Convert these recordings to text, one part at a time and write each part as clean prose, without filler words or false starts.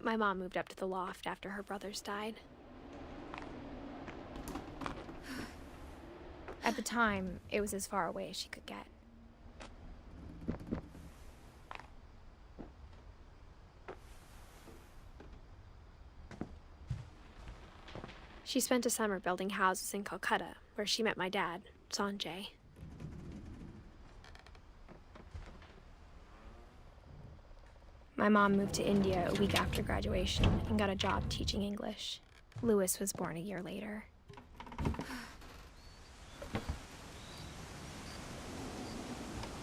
My mom moved up to the loft after her brothers died. At the time, it was as far away as she could get. She spent a summer building houses in Calcutta, where she met my dad, Sanjay. My mom moved to India a week after graduation and got a job teaching English. Louis was born a year later.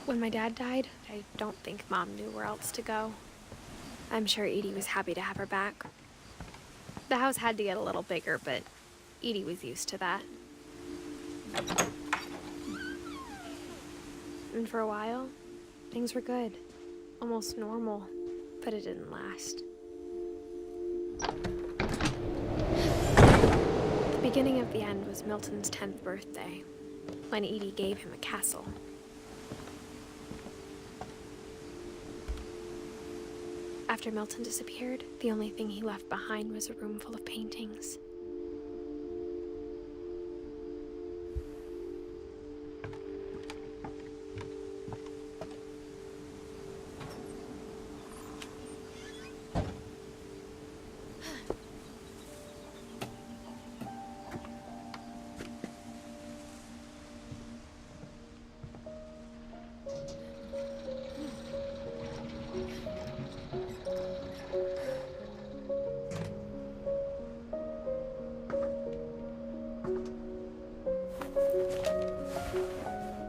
When my dad died, I don't think Mom knew where else to go. I'm sure Edie was happy to have her back. The house had to get a little bigger, but Edie was used to that. And for a while, things were good. Almost normal, but it didn't last. The beginning of the end was Milton's 10th birthday, when Edie gave him a castle. After Milton disappeared, the only thing he left behind was a room full of paintings.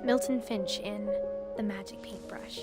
Milton Finch in The Magic Paintbrush.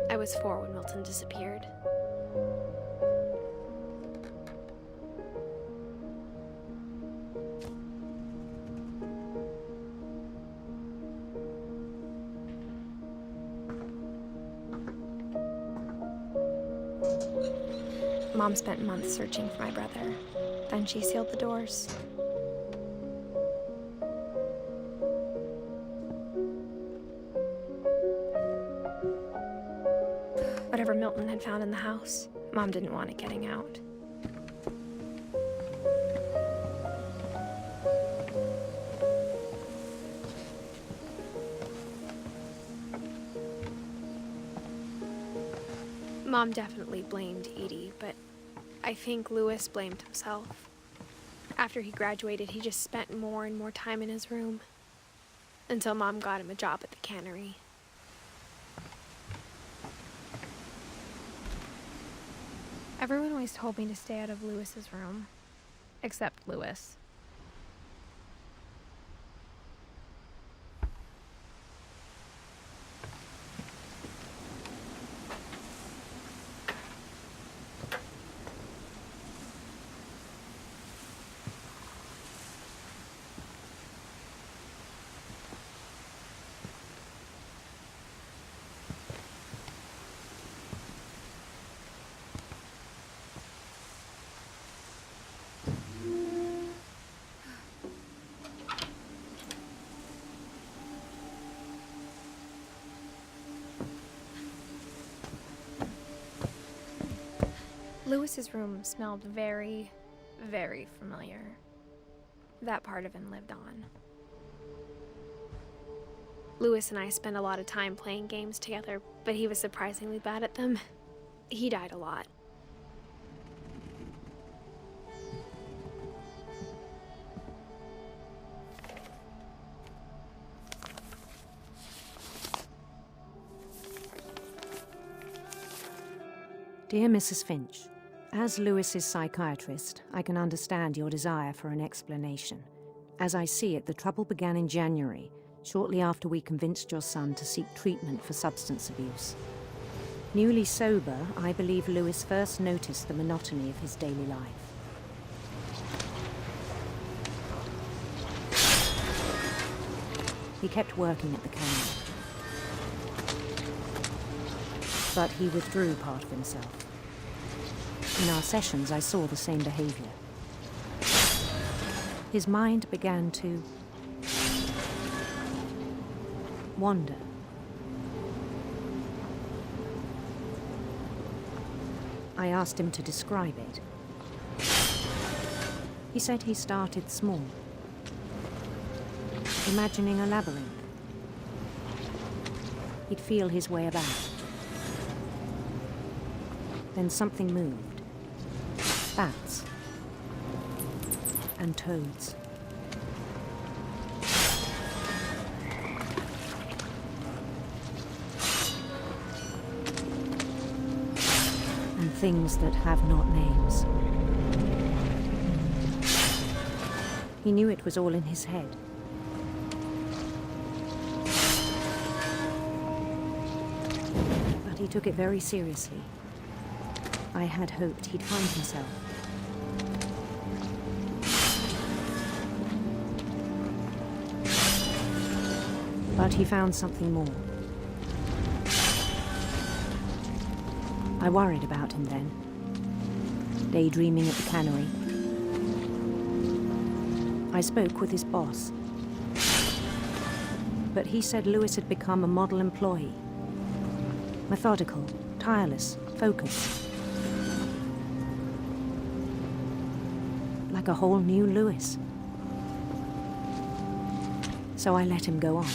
I was 4 when Milton disappeared. Mom spent months searching for my brother. Then she sealed the doors. Whatever Milton had found in the house, Mom didn't want it getting out. Mom definitely blamed Edie, but I think Louis blamed himself. After he graduated, he just spent more and more time in his room, until Mom got him a job at the cannery. Everyone always told me to stay out of Louis's room, except Louis. Louis's room smelled very, very familiar. That part of him lived on. Louis and I spent a lot of time playing games together, but he was surprisingly bad at them. He died a lot. Dear Mrs. Finch, as Louis's psychiatrist, I can understand your desire for an explanation. As I see it, the trouble began in January, shortly after we convinced your son to seek treatment for substance abuse. Newly sober, I believe Lewis first noticed the monotony of his daily life. He kept working at the cannery, but he withdrew part of himself. In our sessions, I saw the same behavior. His mind began to wander. I asked him to describe it. He said he started small, imagining a labyrinth. He'd feel his way about. Then something moved. Bats and toads. And things that have not names. He knew it was all in his head. But he took it very seriously. I had hoped he'd find himself. But he found something more. I worried about him then, daydreaming at the cannery. I spoke with his boss, but he said Lewis had become a model employee. Methodical, tireless, focused. Like a whole new Lewis. So I let him go on.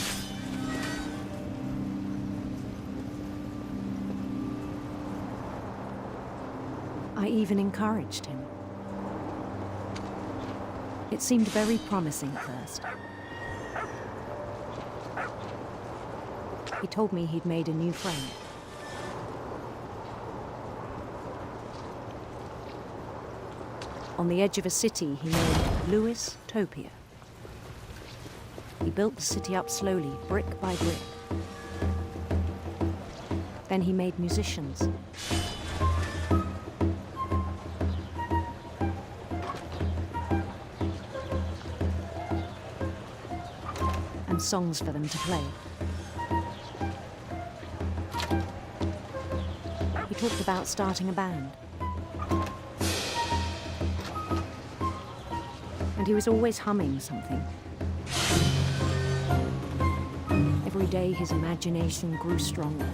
I even encouraged him. It seemed very promising at first. He told me he'd made a new friend. On the edge of a city he named Lewis Topia. He built the city up slowly, brick by brick. Then he made musicians. And songs for them to play. He talked about starting a band. And he was always humming something. Every day his imagination grew stronger.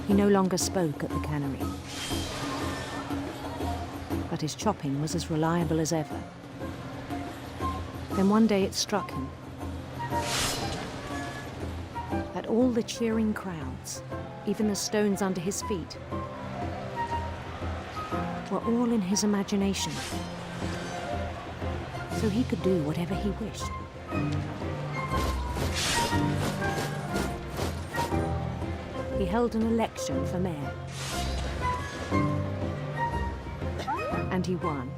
He no longer spoke at the cannery. But his chopping was as reliable as ever. Then one day it struck him that all the cheering crowds, even the stones under his feet, were all in his imagination. So he could do whatever he wished. He held an election for mayor. And he won.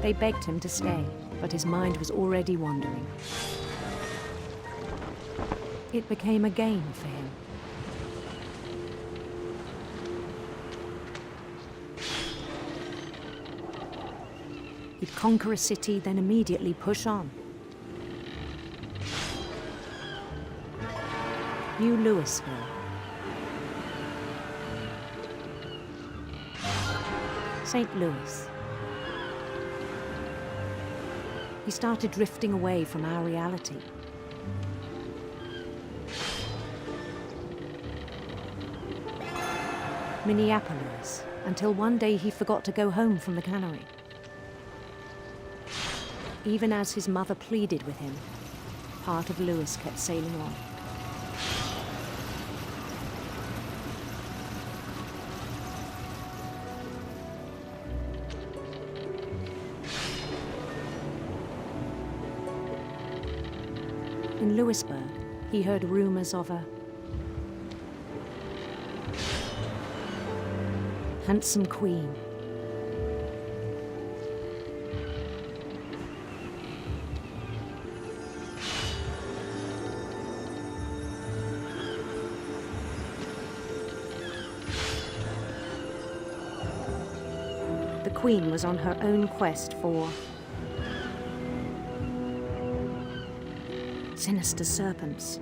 They begged him to stay, but his mind was already wandering. It became a game for him. He'd conquer a city, then immediately push on. New Louisville. St. Louis. He started drifting away from our reality. Minneapolis, until one day he forgot to go home from the cannery. Even as his mother pleaded with him, part of Lewis kept sailing on. In Lewisburg, he heard rumors of a Handsome queen. The queen was on her own quest for sinister serpents.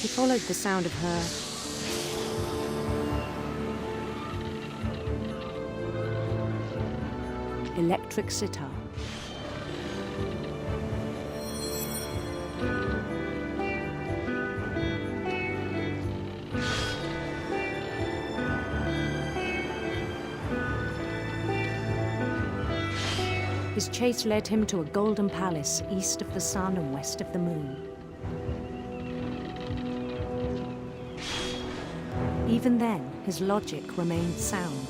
He followed the sound of her electric sitar. His chase led him to a golden palace east of the sun and west of the moon. Even then, his logic remained sound.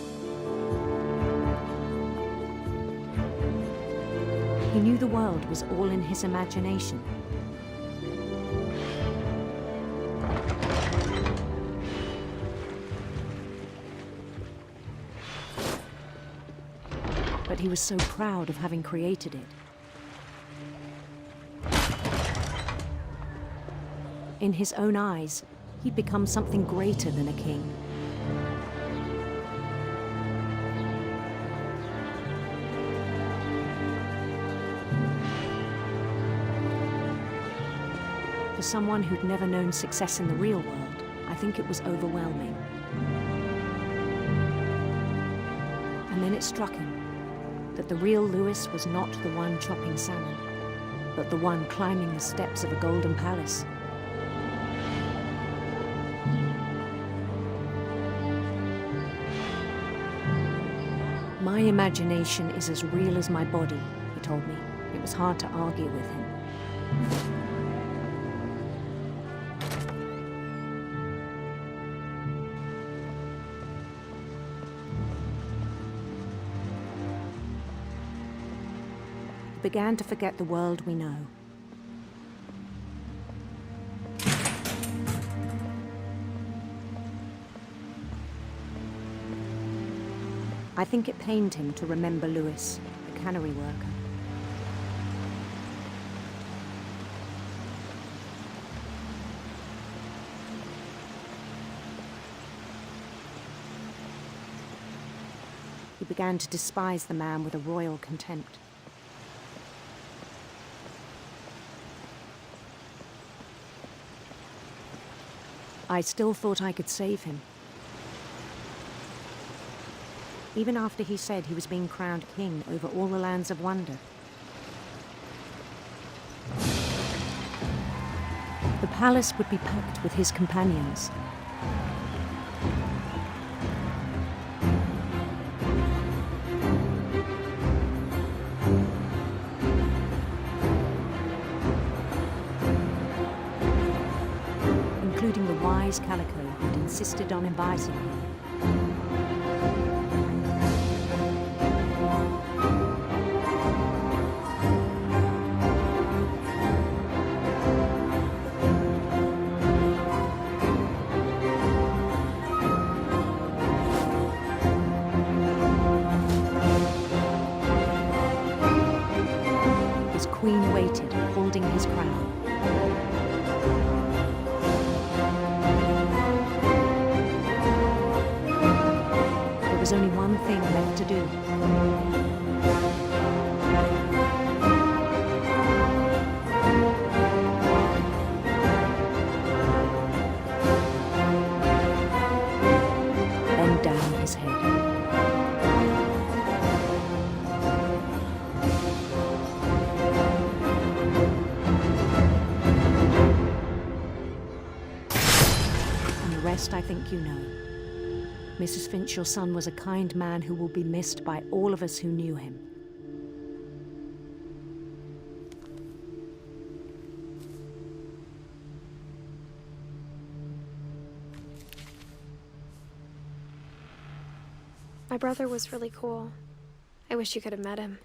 He knew the world was all in his imagination. But he was so proud of having created it. In his own eyes, he'd become something greater than a king. For someone who'd never known success in the real world, I think it was overwhelming. And then it struck him that the real Lewis was not the one chopping salmon, but the one climbing the steps of a golden palace. My imagination is as real as my body, he told me. It was hard to argue with him. He began to forget the world we know. I think it pained him to remember Lewis, the cannery worker. He began to despise the man with a royal contempt. I still thought I could save him. Even after he said he was being crowned king over all the lands of wonder. The palace would be packed with his companions. Including the wise Calico who'd insisted on inviting him. His queen waited, holding his crown. There was only one thing left to do. Bend down his head. I think you know. Mrs. Finch, your son was a kind man who will be missed by all of us who knew him. My brother was really cool. I wish you could have met him.